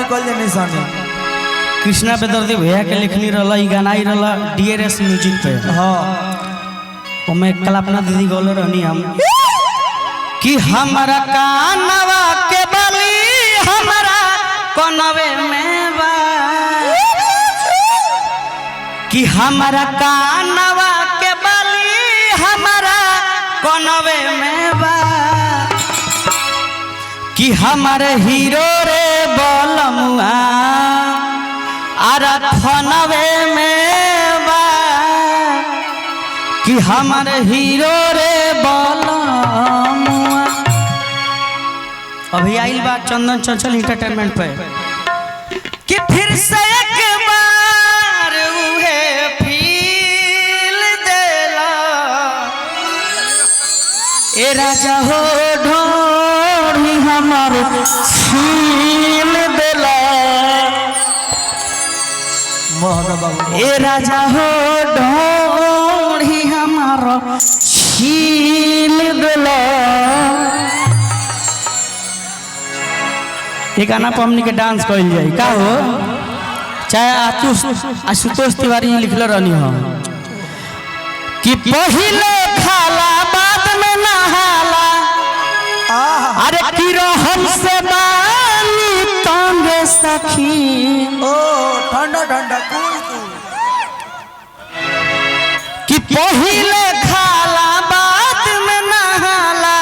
निकल जे निशानी कृष्णा बेदर्दी भैया के लिखनी रहला ई गाना ही रहला DRS म्यूजिक पे। हां ओमे कल्पना दीदी गौले रहनी हम कि हमारा कानवा के बली हमारा कोनवे में बा कि हमारा कानवा के बली हमारा कोनवे में बा कि हमारे हीरो रे बलमुआ आरा फनवे में बा कि हमारे हीरो रे बलमुआ। अभी आइल बात चंदन चंचल एंटरटेनमेंट पे कि फिर से एक बार उहे फील देला ए राजा हो ढोरी हमार छील देला ए राजा हो ढोरी हमार छील देला। ये गाना पर हमनी के डांस कइल जाई का हो चाहे आशुतोष तिवारी लिखल रहनी हो कि पहिले खाला बाद में नहाला अरे की रहम से बानी तंगे सखी ओ ठंडा ठंडा कूल कि पहिले खाला बाद में नहाला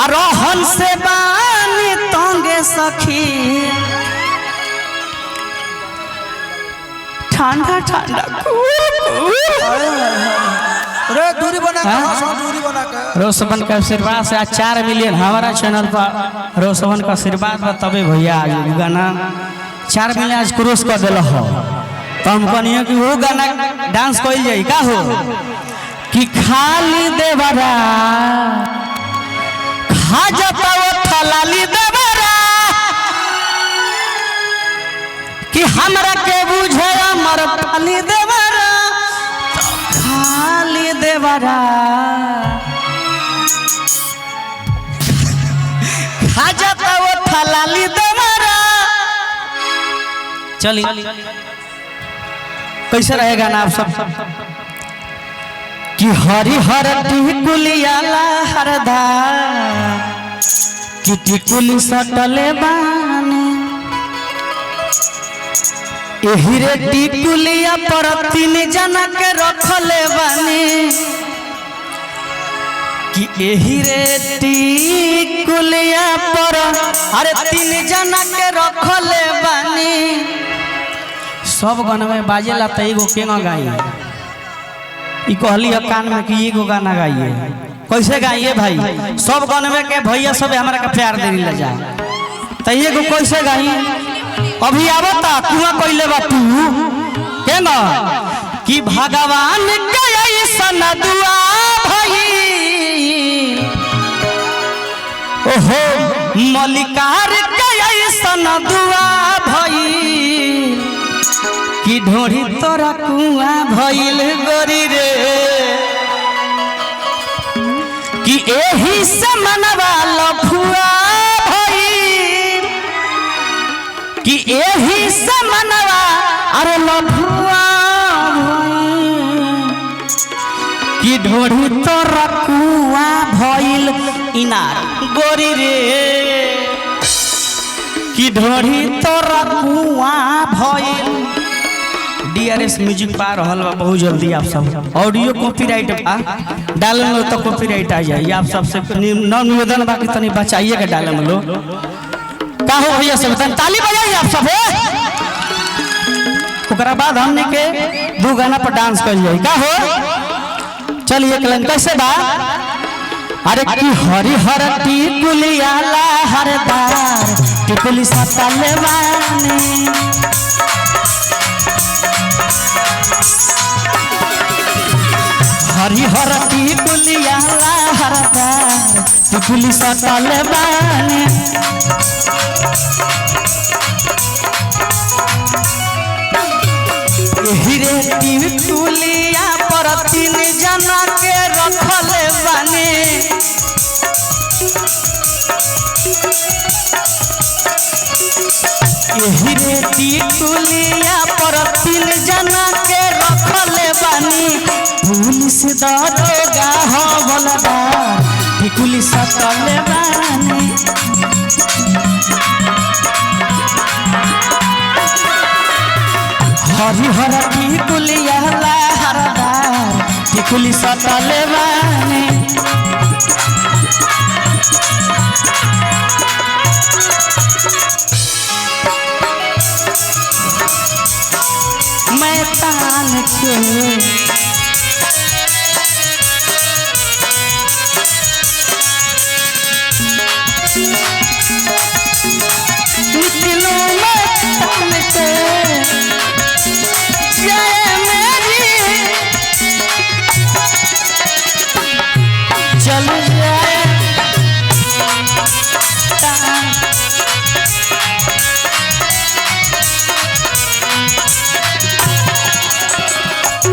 आ रहम से बानी तंगे सखी ठंडा ठंडा रे दूरी बना के दूरी बना के रोशवन का आशीर्वाद से आज 4 मिलियन हमारा चैनल पर रोशवन का आशीर्वाद बा तबे भैया आज गाना 4 मिलियन आज क्रॉस कर देला हो तो हम कहनियो कि वो गाना डांस कइल जाई का हो कि खाली देवरा खा जाता वो थलाली देवरा कि हमरा के बुझे हमर खाली देवरा खाली देवरा खा जाता वो थलाली देवरा। चली कैसे रहेगा ना आप सब कि हरि हर टिकुलिया हरदा कि टिकुली सटले बानी एही रे टिकुलिया पर 3 जना के रखले बानी कि एही रे टिकुलिया पर अरे 3 जना के रखले बानी सब गाना में बाजेला त एगो केना गाई ई कहली कान में कि एगो गाना गाइए कैसे गाइए भाई सब गाना में के भैया सब हमरा के प्यार देरी ले जा त एगो कैसे गाई अभी आवता कुआ कइले बा तू केना कि भगवान के ऐसन दुआ भाई ओहो मलिकार के ऐसन दुआ भाई कि ढोरी तोरा कुआ भइल गोरी रे कि एही से मनवा लफुआ भइल कि एही से मनवा अरे लफुआ भइल कि ढोरी तोरा कुआ भइल इनार गोरी रे कि ढोरी तोरा कुआ भइल। DRS म्यूजिक पा रहल बा बहुत जल्दी आप सब ऑडियो कॉपीराइट डालम लो तो कॉपीराइट आ जाए आप सबसे निवेदन बाकी तनी बचाइए के डालम लो का हो भैया सब ताली बजाइए आप सब ओकरा बाद हमने के 2 गाना पर डांस कर जाए का हो चलिए एक लाइन कैसे बा अरे कि हरि हर टिकुलिया हरदार टिकुली सतले बानी हरि हर टिकुलिया हरदार टिकुली सतले बानी हीरे टिकुलिया पर 3 जना के रखले बानी यही रे टिकुलिया पर 3 जना के रखले बानी पुलिस दरोगा हो बलदार टिकुली सटले बानी हरिहर टिकुलिया लहरदार टिकुली सटले बानी मैं तान के निकलूं मैं तान के जय मेरी चल जाए तान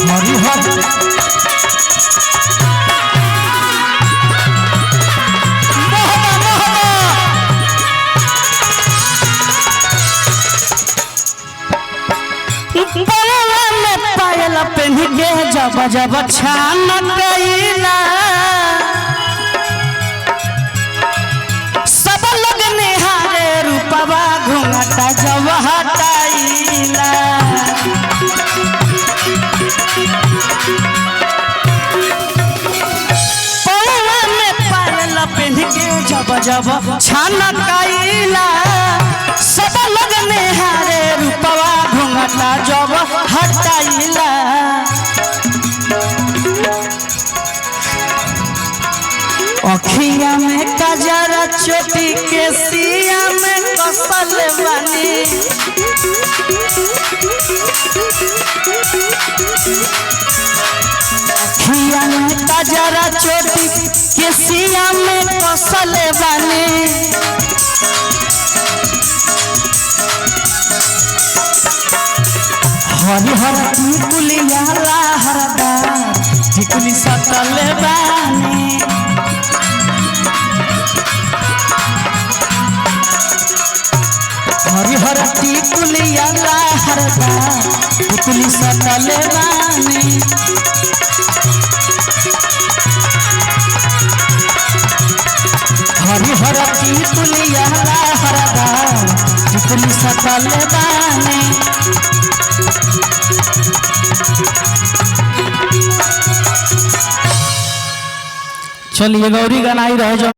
हरिहर पायल पहन के जब जब छान गईला सब लोग निहारे रूपवा घूंघटा जब हटाईला पौवा में पायल पहन के जब जब छान गईला सब लोग निहारे रूपवा घूंघटा जब हटाईला अखिया में कजरा चोटी के सिया में कसल बानी अखिया में कजरा चोटी के सिया में कसल बानी हरिहर टिकुलिया लहरदार टिकुली सटले बानी हरिहर टिकुलिया लहरदार टिकुली सटले बानी हरिहर टिकुलिया लहरदार टिकुली सटले बानी चलिए गौरी गाना ही रह जाओ।